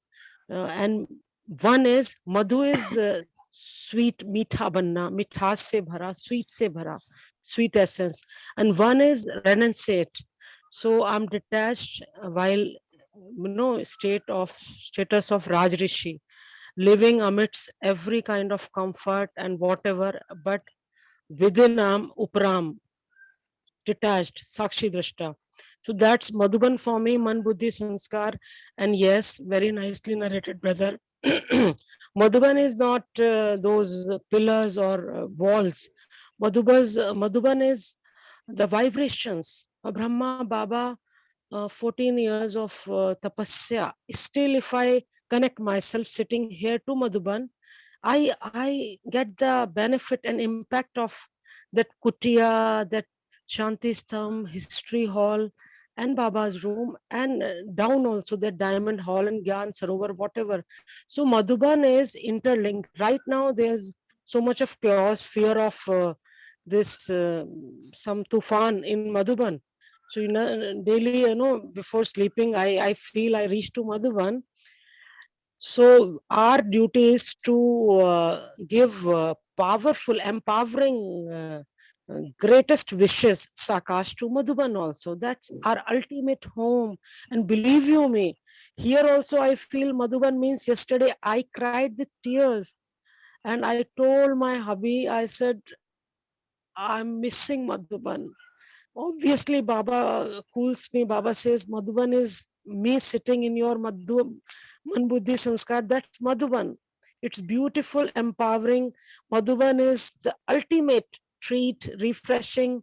And one is, Madhu is sweet, meetha banna, mithas se bhara, sweet se bhara, sweet essence. And one is renunciate. So I'm detached while, status of Raj Rishi, living amidst every kind of comfort and whatever, but within Upram, detached, Sakshi Drashta. So that's Madhuban for me, Man Buddhi Sanskar. And yes, very nicely narrated, brother. Madhuban is not those pillars or walls. Madhuban is the vibrations. Brahma Baba, 14 years of tapasya. Still, if I connect myself sitting here to Madhuban, I get the benefit and impact of that kutia, that Shanti Stham, History Hall, and Baba's room, and down also the Diamond Hall and Gyan Sarovar, whatever. So Madhuban is interlinked. Right now, there's so much of chaos, fear of this some tufan in Madhuban. So daily, before sleeping, I feel I reach to Madhuban. So our duty is to give powerful, empowering, greatest wishes, Sakash, to Madhuban also. That's our ultimate home. And believe you me, here also I feel Madhuban means yesterday I cried with tears. And I told my hubby, I said, I'm missing Madhuban. Obviously, Baba cools me. Baba says, Madhuban is me sitting in your Man Buddhi Sanskar. That's Madhuban. It's beautiful, empowering. Madhuban is the ultimate treat, refreshing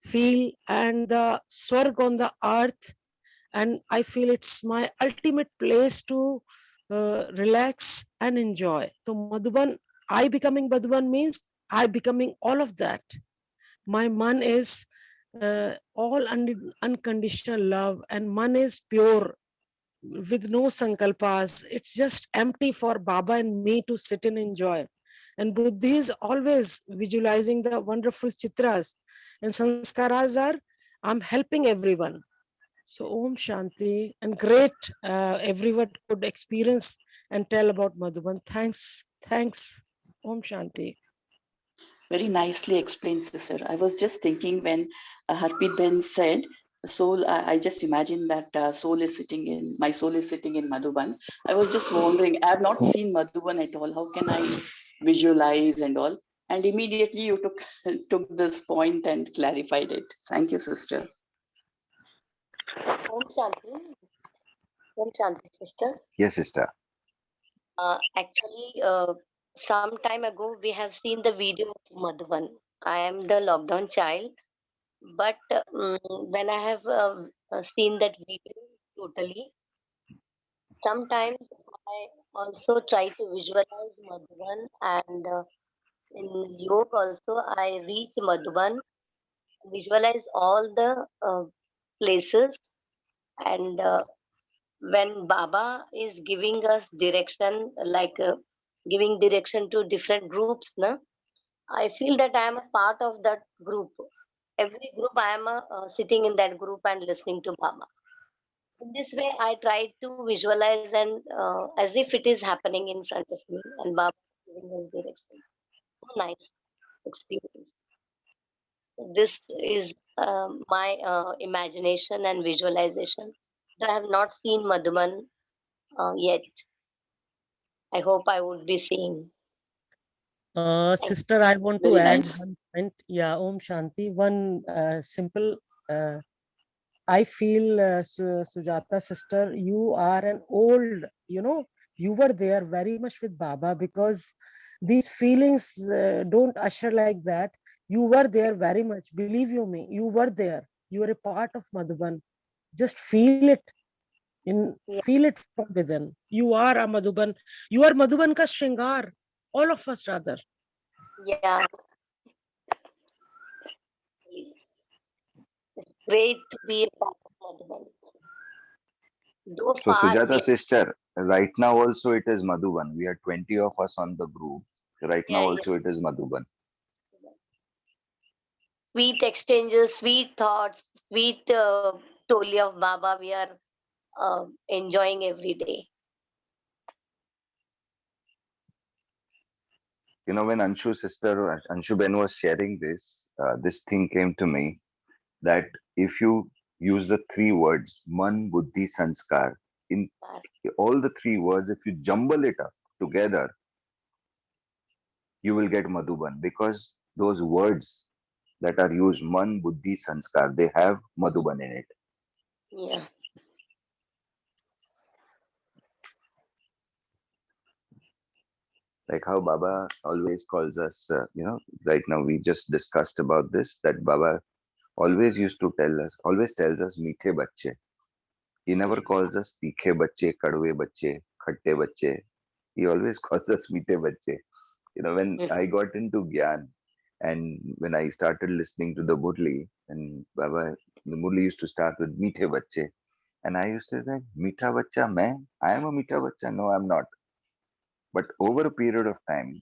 feel, and the swarg on the earth. And I feel it's my ultimate place to relax and enjoy. So Madhuban, I becoming Madhuban means I becoming all of that. My man is all unconditional love, and man is pure with no sankalpas. It's just empty for Baba and me to sit and enjoy. And Buddhi is always visualizing the wonderful chitras, and sanskaras are, I'm helping everyone. So Om Shanti, and great everyone could experience and tell about Madhuban. Thanks. Om Shanti.
Very nicely explained, sister. I was just thinking when Harpreet Ben said, soul, I just imagined that my soul is sitting in Madhuban. I was just wondering, I have not seen Madhuban at all. How can I visualize and all? And immediately you took this point and clarified it. Thank you, sister.
Om Shanti. Om Shanti, sister.
Yes, sister.
Actually, some time ago, we have seen the video of Madhuban. I am the lockdown child. but when I have seen that video totally, sometimes I also try to visualize Madhuban, and in yoga also I reach Madhuban, visualize all the places, and when Baba is giving us direction, like giving direction to different groups, na, I feel that I am a part of that group. Every group, I am sitting in that group and listening to Baba. In this way, I try to visualize and as if it is happening in front of me, and Baba is giving us direction. So nice experience. This is my imagination and visualization. I have not seen Madhuban yet. I hope I would be seeing.
Sister, I want to
Very
add
nice.
one point. Yeah, Om Shanti. One simple. I feel, Sujata sister, you are an old. You were there very much with Baba, because these feelings don't usher like that. You were there very much. Believe you me, you were there. You were a part of Madhuban. Just feel it.
Yeah,
Feel it from within. You are a Madhuban. You are Madhuban ka Shringar. All of us, rather.
yeah. It's great to be a part of Madhuban. Though
So
far,
Sujata
yes.
sister, right now also it is Madhuban. We are 20 of us on the group. Right now
Yeah, yeah.
also it is Madhuban.
Sweet exchanges, sweet thoughts, sweet toli of Baba we are enjoying every day.
When Anshu's sister, Anshu Ben was sharing this, this thing came to me that if you use the three words, Man, Buddhi, Sanskar, in all the three words, if you jumble it up together, you will get Madhuban, because those words that are used, Man, Buddhi, Sanskar, they have Madhuban in it.
Yeah.
Like how Baba always calls us, right now we just discussed about this, that Baba always used to tell us, always tells us, Meethe Bacche. He never calls us Tikhe Bacche, Kadwe Bacche, Khatte Bacche. He always calls us Meethe Bacche. When I got into Gyan, and when I started listening to the Murli, and Baba, the Murli used to start with Meethe Bacche. And I used to say, Meetha Baccha, main? I am a Meetha Baccha. No, I'm not. But over a period of time,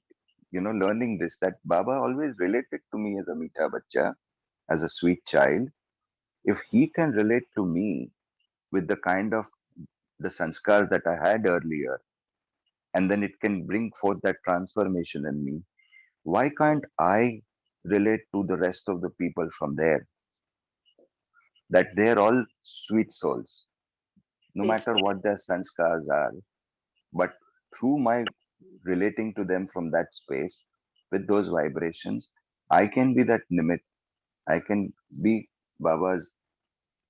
learning this, that Baba always related to me as a Meetha Baccha, as a sweet child. If he can relate to me with the kind of the sanskars that I had earlier, and then it can bring forth that transformation in me, why can't I relate to the rest of the people from there? That they're all sweet souls, no
It's
matter what their sanskars are. But through my relating to them from that space with those vibrations, I can be that nimit. I can be Baba's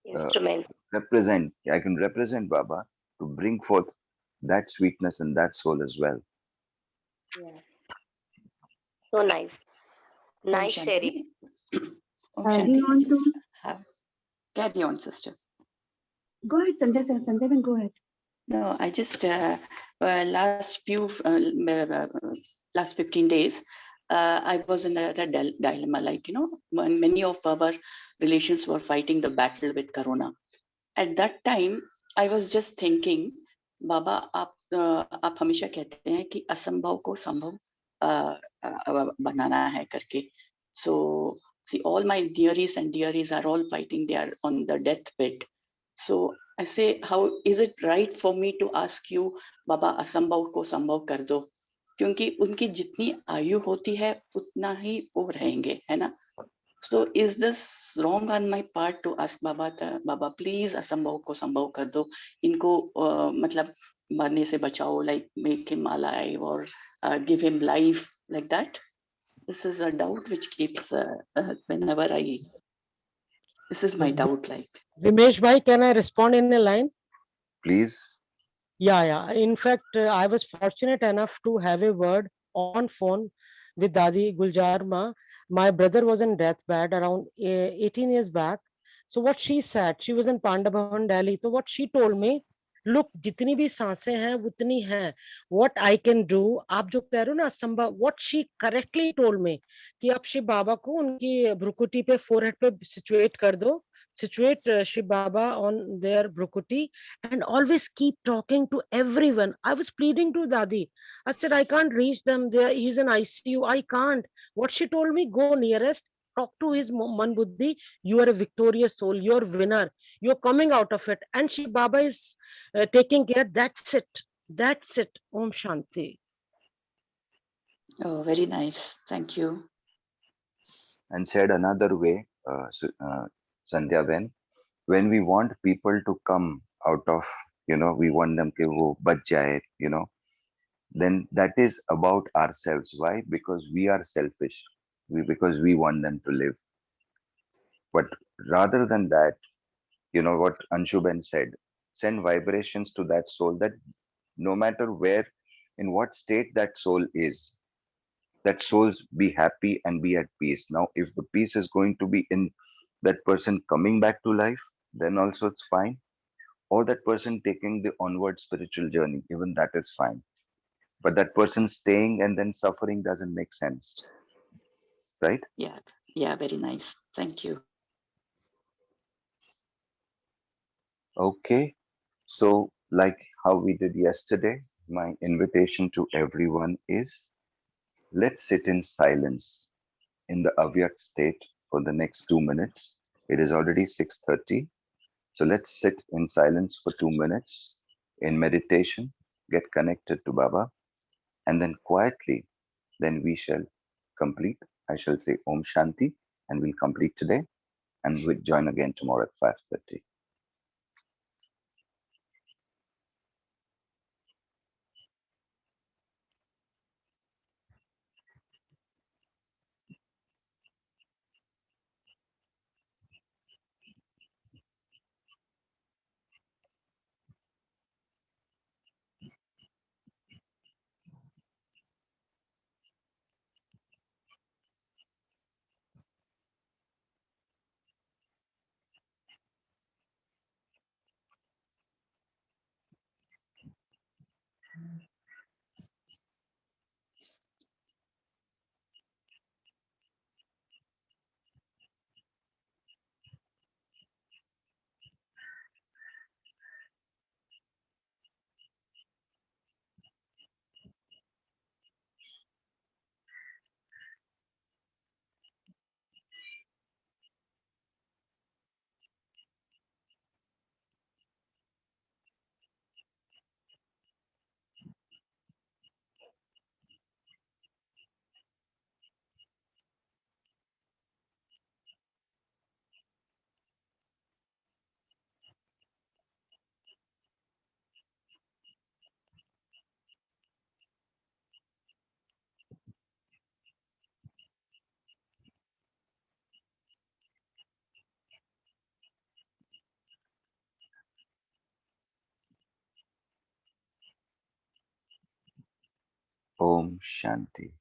instrument.
I can represent Baba to bring forth that sweetness in that soul as well.
Yeah. So nice.
Om
Nice sharing.
Shanti. Om
Adding
Shanti, I
on to,
just have carry on, sister.
go ahead, Sandeep, go ahead.
No, I just last 15 days, I was in a dilemma. Like, when many of our relations were fighting the battle with Corona. At that time, I was just thinking, बाबा आप हमेशा कहते हैं कि असंभव को संभव बनाना है करके. So see, all my dearies and dearies are all fighting. They are on the deathbed. So I say, how is it right for me to ask you, बाबा असंभव को संभव कर दो, क्योंकि उनकी जितनी आयु होती है उतना ही वो रहेंगे, है ना? So is this wrong on my part to ask Baba, Baba please असंभव को संभव कर दो, इनको मतलब मरने से बचाओ, like make him alive or give him life, like that? This is a doubt which keeps whenever this is my doubt, like.
Vimesh bhai, can I respond in a line?
Please.
Yeah. In fact, I was fortunate enough to have a word on phone with Dadi Guljar Ma. My brother was in deathbed around 18 years back. So what she said, she was in Panda Bhavan, Delhi. So what she told me, look, जितनी भी सांसें हैं उतनी हैं. What I can do, आप जो कह रहे हो ना असंभव, what she correctly told me, कि आप शिव बाबा को उनकी भ्रुकुटी पे, forehead पे situate कर दो, situate Shiv Baba on their Brukuti, and always keep talking to everyone. I was pleading to Dadi. I said, I can't reach them. There, he's in ICU. I can't. What she told me, go nearest, talk to his man buddhi. You are a victorious soul. You're winner. You're coming out of it. And Shiv Baba is taking care. That's it. That's it. Om Shanti.
Oh, very nice. Thank you.
And said another way, Sandhya, when we want people to come out of, we want them to wo bach jaye, then that is about ourselves. Why? Because we are selfish. Because we want them to live. But rather than that, what Anshuben said, send vibrations to that soul, that no matter where, in what state that soul is, that souls be happy and be at peace. Now, if the peace is going to be in that person coming back to life, then also it's fine. Or that person taking the onward spiritual journey, even that is fine. But that person staying and then suffering doesn't make sense, right?
Yeah, yeah, very nice. Thank you.
Okay. So, like how we did yesterday, my invitation to everyone is, let's sit in silence in the avyak state for the next 2 minutes. It is already 6:30. So let's sit in silence for 2 minutes in meditation, get connected to Baba, and then quietly, then we shall complete. I shall say Om Shanti, and we'll complete today, and we'll join again tomorrow at 5:30. Om Shanti.